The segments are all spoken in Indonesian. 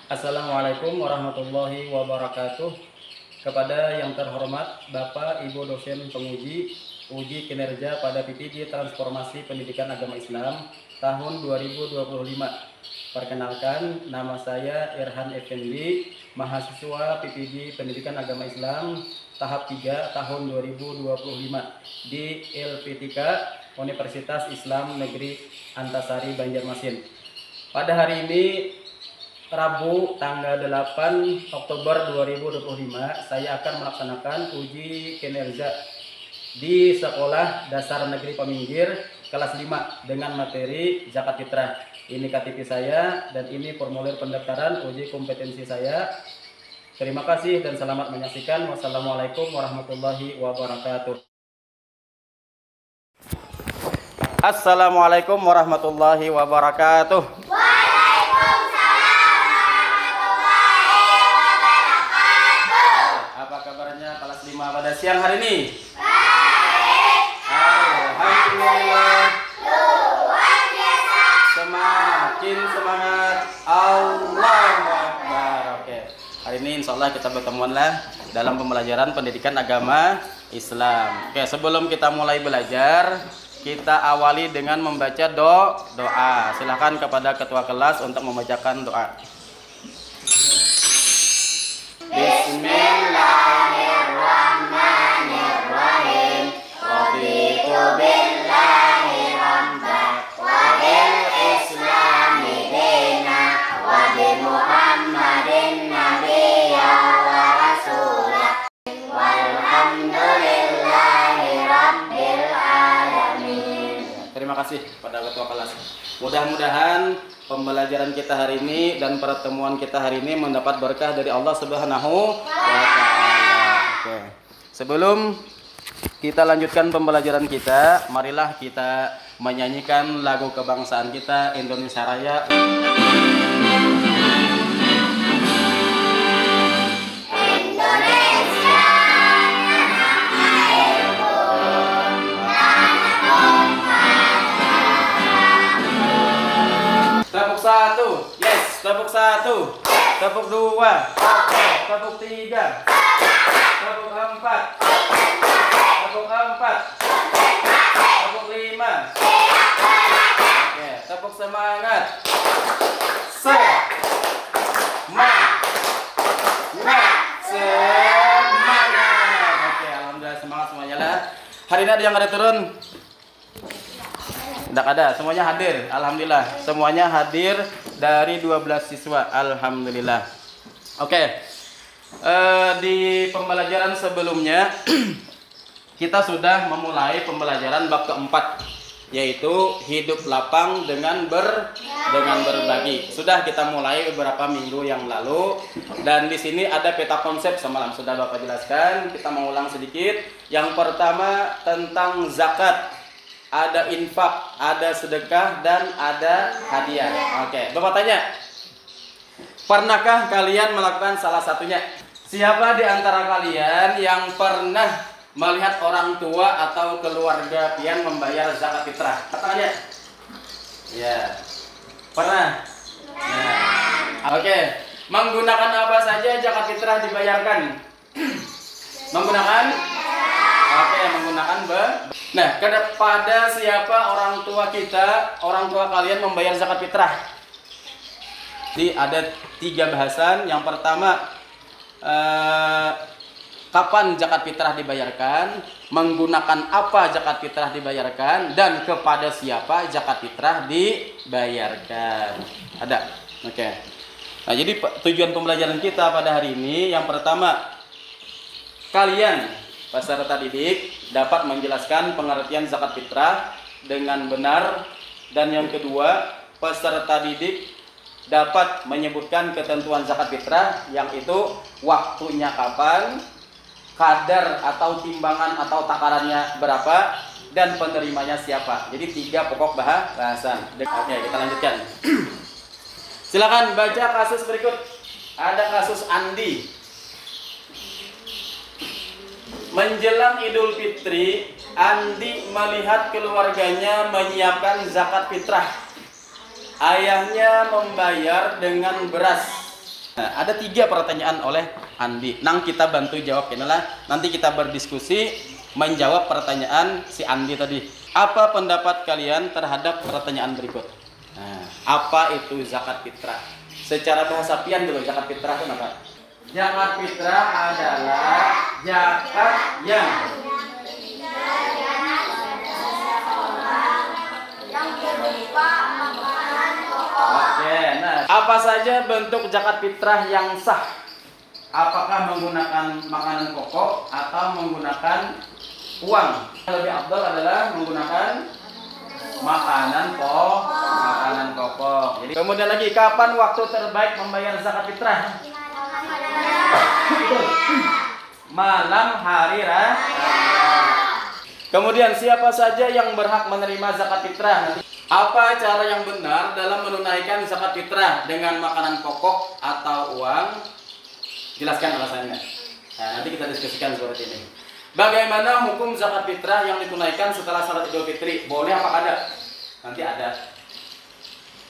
Assalamualaikum warahmatullahi wabarakatuh. Kepada yang terhormat Bapak Ibu dosen penguji uji kinerja pada PPD Transformasi Pendidikan Agama Islam tahun 2025. Perkenalkan, nama saya Irhan Effendi, mahasiswa PPD Pendidikan Agama Islam tahap 3 tahun 2025 di LP3 Universitas Islam Negeri Antasari Banjarmasin. Pada hari ini Rabu tanggal 8 Oktober 2025 saya akan melaksanakan uji kinerja di Sekolah Dasar Negeri Peminggir kelas 5 dengan materi zakat fitrah. Ini KTP saya dan ini formulir pendaftaran uji kompetensi saya. Terima kasih dan selamat menyaksikan. Wassalamualaikum warahmatullahi wabarakatuh. Assalamualaikum warahmatullahi wabarakatuh. Pada siang hari ini baik. Alhamdulillah luar biasa. Semakin semangat. Allahu Akbar. Oke. Hari ini insya Allah kita bertemuan lah dalam pembelajaran pendidikan agama Islam. Oke, sebelum kita mulai belajar, kita awali dengan membaca doa. Silakan kepada ketua kelas untuk membacakan doa. Bismillahirrahmanirrahim. Raditu billahi rabban wa bil islami dina wa bi Muhammadin nabiyyan wa rasulah walhamdulillahi rabbil alamin. Terima kasih pada ketua kelas. Mudah-mudahan pembelajaran kita hari ini dan pertemuan kita hari ini mendapat berkah dari Allah Subhanahu wa Ta'ala. Oke. Sebelum kita lanjutkan pembelajaran kita, marilah kita menyanyikan lagu kebangsaan kita Indonesia Raya. Tepuk satu, yes. Tepuk satu, tepuk dua, tepuk tiga, tepuk empat, tepuk empat, tepuk lima. Oke, tepuk semangat. Semangat. Oke, alhamdulillah semangat semuanya lah. Hari ini ada yang ada turun? Tidak ada, semuanya hadir. Alhamdulillah, semuanya hadir dari 12 siswa. Alhamdulillah. Oke, di pembelajaran sebelumnya kita sudah memulai pembelajaran bab keempat, yaitu hidup lapang dengan berbagi. Sudah kita mulai beberapa minggu yang lalu, dan di sini ada peta konsep semalam sudah Bapak jelaskan. Kita mau ulang sedikit. Yang pertama tentang zakat. Ada infak, ada sedekah, dan ada hadiah. Oke, Bapak tanya, pernahkah kalian melakukan salah satunya? Siapa di antara kalian yang pernah melihat orang tua atau keluarga pian membayar zakat fitrah? Katanya, ya, pernah. Nah, oke, menggunakan apa saja zakat fitrah dibayarkan? Menggunakan? Oke, menggunakan Nah, kepada siapa orang tua kita, orang tua kalian membayar zakat fitrah? Jadi ada 3 bahasan. Yang pertama, kapan zakat fitrah dibayarkan, menggunakan apa zakat fitrah dibayarkan, dan kepada siapa zakat fitrah dibayarkan. Ada? Oke. Nah, jadi tujuan pembelajaran kita pada hari ini, yang pertama, kalian peserta didik dapat menjelaskan pengertian zakat fitrah dengan benar, dan yang kedua, peserta didik dapat menyebutkan ketentuan zakat fitrah, yang itu waktunya kapan, kadar atau timbangan atau takarannya berapa, dan penerimanya siapa. Jadi 3 pokok bahasan. Oke, kita lanjutkan. Silakan baca kasus berikut. Ada kasus Andi. Menjelang Idul Fitri, Andi melihat keluarganya menyiapkan zakat fitrah. Ayahnya membayar dengan beras Nah, ada 3 pertanyaan oleh Andi. Nang kita bantu jawab inilah. Nanti kita berdiskusi menjawab pertanyaan si Andi tadi. Apa pendapat kalian terhadap pertanyaan berikut? Nah, apa itu zakat fitrah? Secara bahasa pian dulu, zakat fitrah itu apa? Zakat fitrah adalah zakat yang Oke, nah, apa saja bentuk zakat fitrah yang sah? Apakah menggunakan makanan pokok atau menggunakan uang? Yang lebih afdal adalah menggunakan makanan pokok. Jadi, kemudian lagi, kapan waktu terbaik membayar zakat fitrah? Malam hari raya. Kemudian siapa saja yang berhak menerima zakat fitrah? Apa cara yang benar dalam menunaikan zakat fitrah, dengan makanan pokok atau uang? Jelaskan alasannya. Nah, nanti kita diskusikan seperti ini. Bagaimana hukum zakat fitrah yang ditunaikan setelah salat Idul Fitri? Boleh apa tidak? Nanti ada.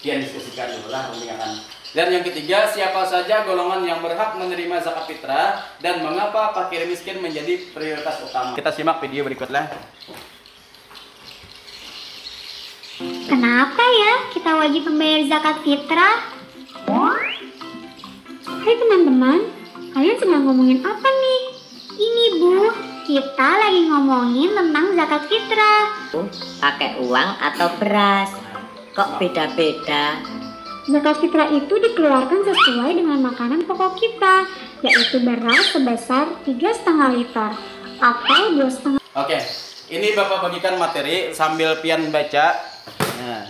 Dia diskusikan dulu lah pembicaraan. Dan yang ketiga, siapa saja golongan yang berhak menerima zakat fitrah dan mengapa fakir miskin menjadi prioritas utama? Kita simak video berikutnya. Kenapa ya kita wajib membayar zakat fitrah? Hai teman-teman, kalian sedang ngomongin apa nih? Ini Bu, kita lagi ngomongin tentang zakat fitrah. Pakai uang atau beras? Kok beda-beda? Zakat fitrah itu dikeluarkan sesuai dengan makanan pokok kita, yaitu beras sebesar 3,5 liter atau 2,5. Oke, ini Bapak bagikan materi sambil pian baca. Nah,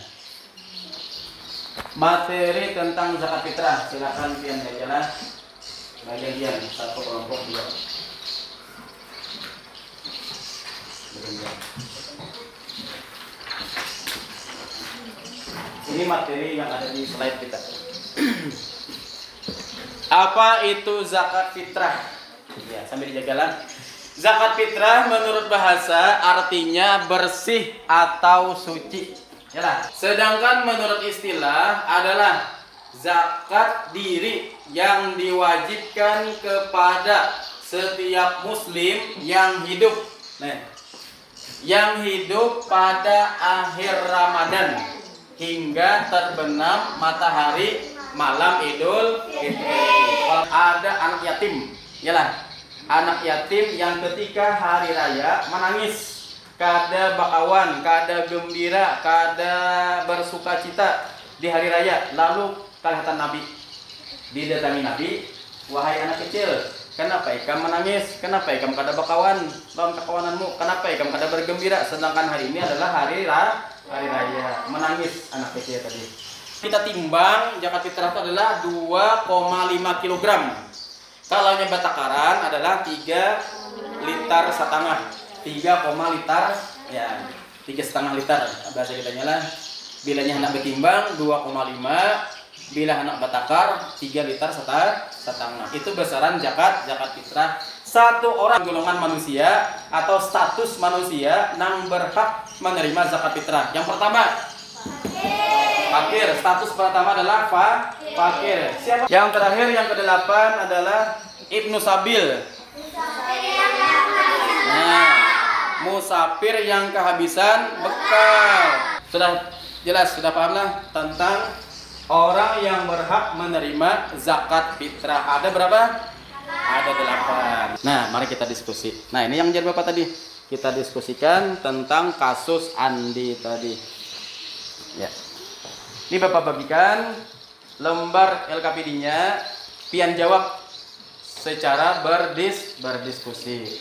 materi tentang zakat fitrah, silakan pian bacalah. Bagian satu kelompok dia. Ini materi yang ada di slide kita. Apa itu zakat fitrah? Ya, sambil dijagalah. Zakat fitrah menurut bahasa artinya bersih atau suci. Yalah. Sedangkan menurut istilah adalah zakat diri yang diwajibkan kepada setiap muslim yang hidup. Nah, yang hidup pada akhir Ramadan hingga terbenam matahari malam Idul Fitri. Ada anak yatim, yalah, anak yatim yang ketika hari raya menangis, kada bakawan, kada gembira, kada bersukacita di hari raya, lalu kelihatan Nabi, didatangi Nabi, wahai anak kecil, kenapa ikam menangis? Kenapa ikam kada bakawan lawan kekawananmu? Kenapa ikam kada bergembira? Sedangkan hari ini adalah hari raya. Menangis anak kecil tadi. Kita timbang zakat fitrah itu adalah 2,5 kg. Kalaunya batakaran adalah 3,5 liter. 3, liter ya, 3,5 liter bahasa kita nyala. Bilanya anak bertimbang 2,5, bila anak batakar 3 liter setengah. Itu besaran zakat fitrah satu orang golongan manusia atau status manusia yang berhak menerima zakat fitrah. Yang pertama, fakir. Status pertama adalah fakir. Siapa? Yang terakhir, yang ke-8 adalah Ibnu Sabil. Nah, musafir yang kehabisan bekal. Sudah jelas, sudah paham lah tentang orang yang berhak menerima zakat fitrah. Ada berapa? Ada 8. Nah, mari kita diskusi. Nah, ini yang jadi Bapak tadi. Kita diskusikan tentang kasus Andi tadi. Ya. Ini Bapak bagikan lembar LKPD-nya. Pian jawab secara berdiskusi.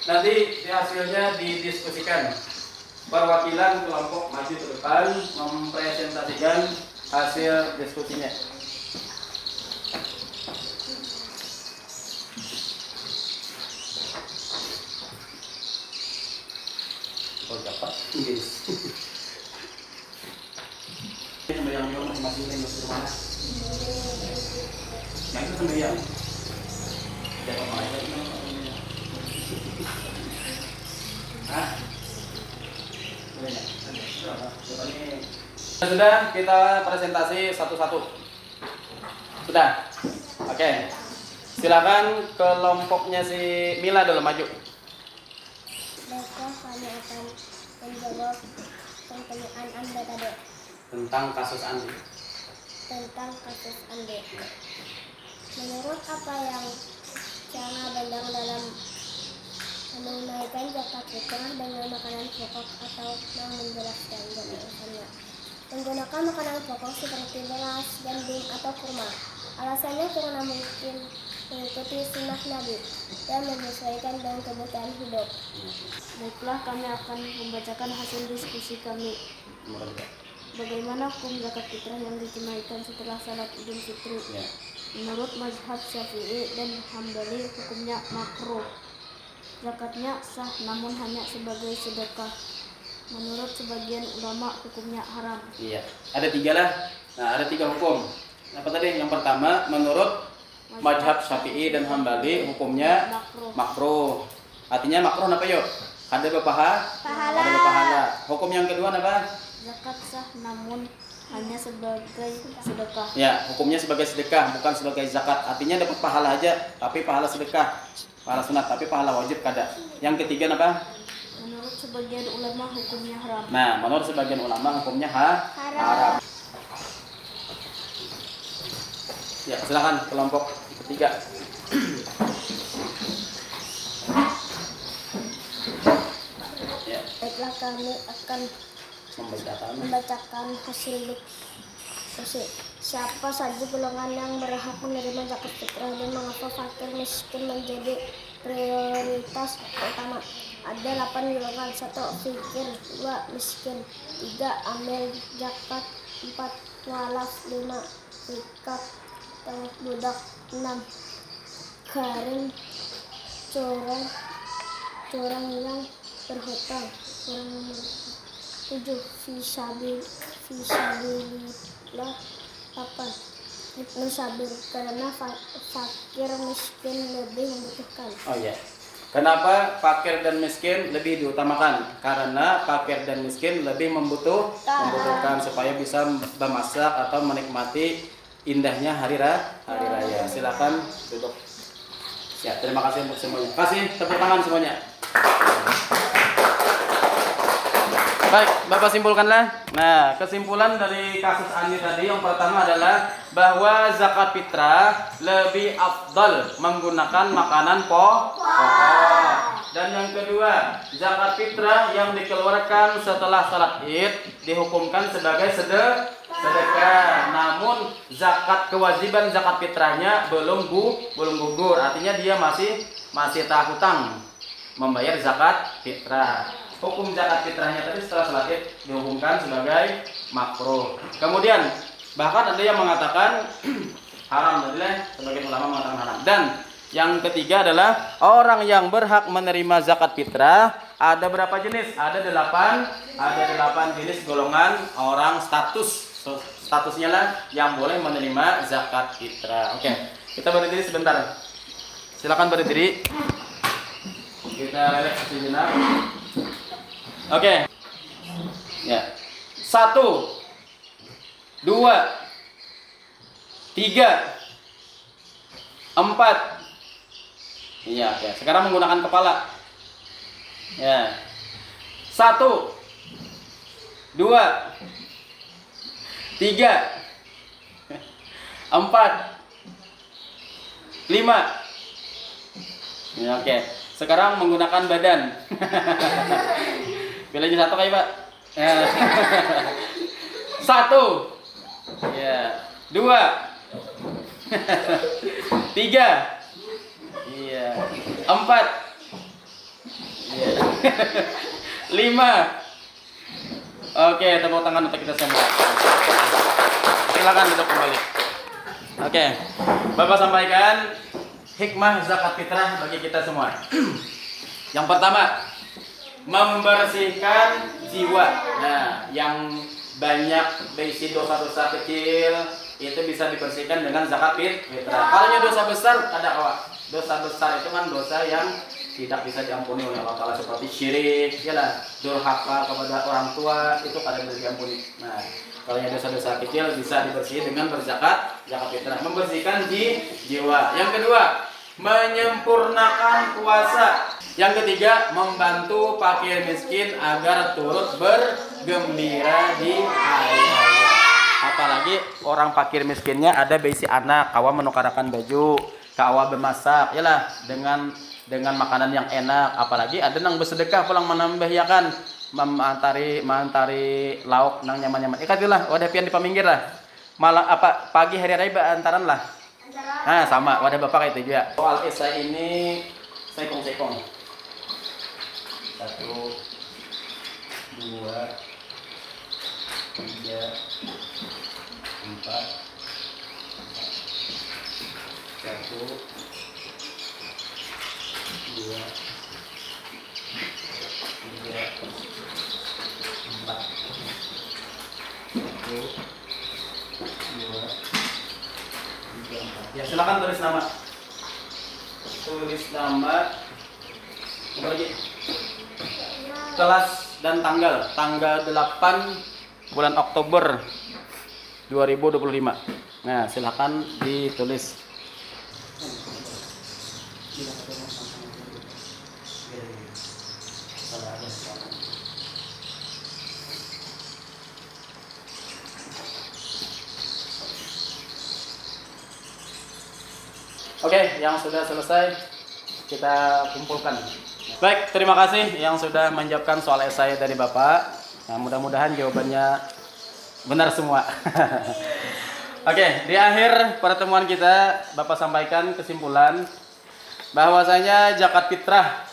Nanti hasilnya didiskusikan. Perwakilan kelompok maju ke depan mempresentasikan hasil diskusinya. Oh, dapat. Yes. Sembahyang juga masing-masing yang di rumah. Yang itu sembahyang. Jangan main lagi. Hah? Boleh nggak? Coba nih. Sudah, kita presentasi satu-satu. Sudah. Oke. Silakan kelompoknya si Mila dulu maju. Baiklah, kami akan menjawab pertanyaan Anda tadi Tentang kasus Andi. tentang kasus Anda. Menurut apa yang cara pandang dalam menunaikan zakat fitrah dengan makanan pokok atau yang menjelaskan alasannya? Menggunakan makanan pokok seperti beras, gandum, atau kurma. Alasannya karena mungkin mengikuti sunnah Nabi dan menyesuaikan dengan kebutuhan hidup. Baiklah, kami akan membacakan hasil diskusi kami. Bagaimana hukum zakat fitrah yang ditunaikan setelah salat Idul Fitri? Ya. Menurut mazhab Syafi'i dan Hambali, hukumnya makruh. Zakatnya sah namun hanya sebagai sedekah. Menurut sebagian ulama, hukumnya haram. Iya. Ada 3 lah. Nah, ada 3 hukum. Apa tadi? Yang pertama, menurut mazhab Syafi'i dan Hambali hukumnya makruh. Artinya makruh apa yuk? Ada berpahala. Ada berpahala. Hukum yang kedua apa? Zakat sah namun hanya sebagai sedekah. Ya, hukumnya sebagai sedekah, bukan sebagai zakat. Artinya dapat pahala aja, tapi pahala sedekah. Pahala sunat, tapi pahala wajib kada. Yang ketiga apa? Menurut sebagian ulama, hukumnya haram. Nah, menurut sebagian ulama hukumnya haram. Ya, silakan kelompok ketiga. Ya, Baiklah, kami akan membacakan hasil diskusi. Siapa saja golongan yang berhak menerima zakat fitrah dan mengapa fakir miskin menjadi prioritas utama? Ada 8 golongan. 1. Fakir, 2. Miskin, 3. Amil zakat, 4. Walaf, 5. Rikat atau budak, 6. Garin, curang yang berhutang, 7. Fisabilillah, 8. Ibnu Sabir, karena fakir miskin lebih membutuhkan. oh iya. Kenapa fakir dan miskin lebih diutamakan? Karena fakir dan miskin lebih membutuhkan supaya bisa memasak atau menikmati indahnya hari raya. Silakan duduk. Ya, terima kasih untuk semuanya. Kasih tepuk tangan semuanya. Baik, Bapak simpulkanlah. Nah, kesimpulan dari kasus Andi tadi yang pertama adalah bahwa zakat fitrah lebih afdal menggunakan makanan pokok. Dan yang kedua, zakat fitrah yang dikeluarkan setelah salat Id dihukumkan sebagai sedekah. Namun zakat kewajiban zakat fitrahnya belum gugur. Artinya dia masih hutang membayar zakat fitrah. Hukum zakat fitrahnya tadi setelah salat Id dihukumkan sebagai makruh. Kemudian bahkan ada yang mengatakan haram, sebagian ulama mengatakan haram. Dan yang ketiga adalah orang yang berhak menerima zakat fitrah ada berapa jenis? Ada 8 jenis golongan orang statusnya lah yang boleh menerima zakat fitrah. Oke, kita berdiri sebentar. Silakan berdiri. Kita relax sejenak. Oke. Ya. 1 2 3 4 Iya, oke. Sekarang menggunakan kepala. Ya. 1 2 3 4 5. Ya, oke. Sekarang menggunakan badan. Pilih 1 kayak Pak. Ya. 1. Ya. 2. 3. Iya. 4. Iya. 5. Oke, tepuk tangan untuk kita semua. Silakan duduk kembali. Oke. Bapak sampaikan hikmah zakat fitrah bagi kita semua. Yang pertama, membersihkan jiwa. Nah, yang banyak berisi dosa-dosa kecil itu bisa dibersihkan dengan zakat fitrah. Kalau dosa besar ada awak. Dosa besar itu kan dosa yang tidak bisa diampuni oleh Allah Ta'ala, seperti syirik, yalah, durhaka kepada orang tua, itu kadang bisa diampuni. Nah, kalau yang dosa-dosa kecil bisa dibersihkan dengan berzakat, zakat fitrah, membersihkan jiwa. Yang kedua, menyempurnakan puasa. Yang ketiga, membantu fakir miskin agar turut bergembira di hari raya. Apalagi orang fakir miskinnya ada besi anak, kawa menukarakan baju, kawa bermasak, yalah, dengan makanan yang enak. Apalagi ada nang bersedekah pulang menambah, ya kan, mantari lauk nang nyaman-nyaman. Ikatilah wadah pian di paminggir lah. Malah apa pagi hari raya antaran lah. Nah, sama wadah bapak kayak itu juga. Soal esai ini sekong-sekong. 1 2 3 4 1 2 3 4. Ya, silakan tulis nama. Lagi. Kelas dan tanggal 8 bulan Oktober 2025. Nah, silakan ditulis. Oke, yang sudah selesai kita kumpulkan. Baik, terima kasih yang sudah menjawabkan soal esai dari Bapak. Nah, mudah-mudahan jawabannya benar semua. Oke, di akhir pertemuan kita Bapak sampaikan kesimpulan bahwasanya zakat fitrah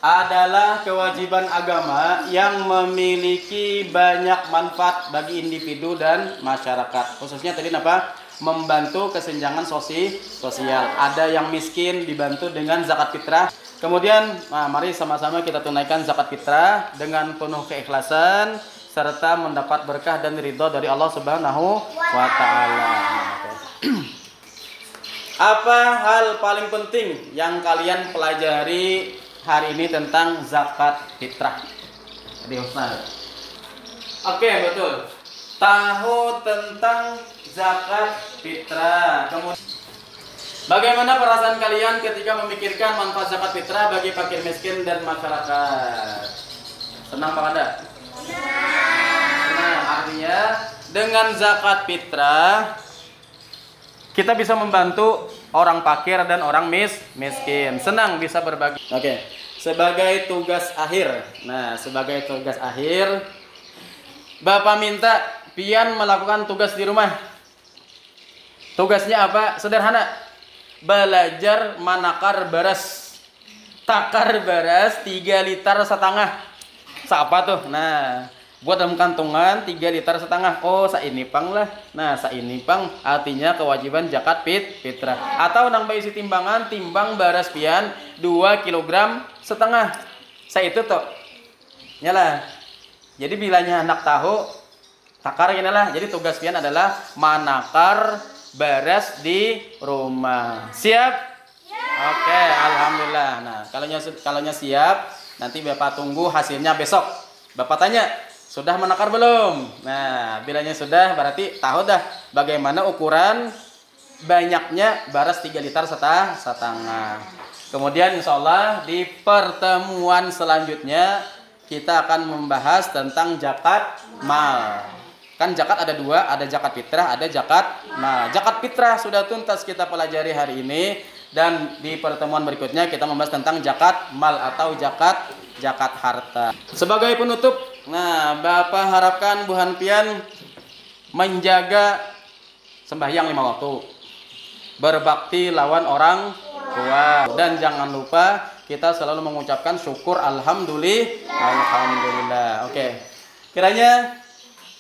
adalah kewajiban agama yang memiliki banyak manfaat bagi individu dan masyarakat. Khususnya tadi apa? Membantu kesenjangan sosial. Ada yang miskin dibantu dengan zakat fitrah. Kemudian, mari sama-sama kita tunaikan zakat fitrah dengan penuh keikhlasan serta mendapat berkah dan ridho dari Allah Subhanahu wa Ta'ala. Apa hal paling penting yang kalian pelajari hari ini tentang zakat fitrah? Di Ustaz. Oke, betul. Tahu tentang zakat fitrah. Kemudian, bagaimana perasaan kalian ketika memikirkan manfaat zakat fitrah bagi fakir miskin dan masyarakat? Senang Pak Anda? Senang. Artinya dengan zakat fitrah kita bisa membantu orang fakir dan orang miskin. Senang bisa berbagi. Oke. Sebagai tugas akhir. Nah, sebagai tugas akhir, Bapak minta pian melakukan tugas di rumah. Tugasnya apa? Sederhana. Belajar manakar beras. Takar beras 3,5 liter. Siapa tuh? Nah, buat dalam kantongan 3,5 liter. Oh, saini pang lah. Nah, saini pang artinya kewajiban zakat fitrah. Atau nang isi timbangan, timbang beras pian 2,5 kg. Saya itu tuh. Nyala. Jadi bilanya anak tahu takar gini lah. Jadi tugas pian adalah manakar beras di rumah. Siap? Oke, alhamdulillah. Nah, kalaunya siap, nanti Bapak tunggu hasilnya besok. Bapak tanya, sudah menakar belum? Nah, bilanya sudah, berarti tahu dah bagaimana ukuran banyaknya beras 3,5 liter. Kemudian insya Allah di pertemuan selanjutnya kita akan membahas tentang zakat mal. Kan zakat ada dua, ada zakat fitrah, ada zakat mal. Zakat fitrah sudah tuntas kita pelajari hari ini, dan di pertemuan berikutnya kita membahas tentang zakat mal atau zakat harta. Sebagai penutup, nah Bapak harapkan Bu Hanpian menjaga sembahyang 5 waktu, berbakti lawan orang tua, dan jangan lupa kita selalu mengucapkan syukur alhamdulillah. Oke. Kiranya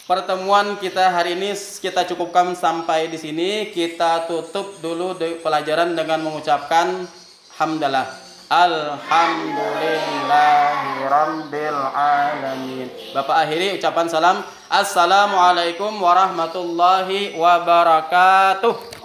pertemuan kita hari ini kita cukupkan sampai di sini. Kita tutup dulu pelajaran dengan mengucapkan hamdalah. Alhamdulillahirabbil alamin. Bapak akhiri ucapan salam. Assalamualaikum warahmatullahi wabarakatuh.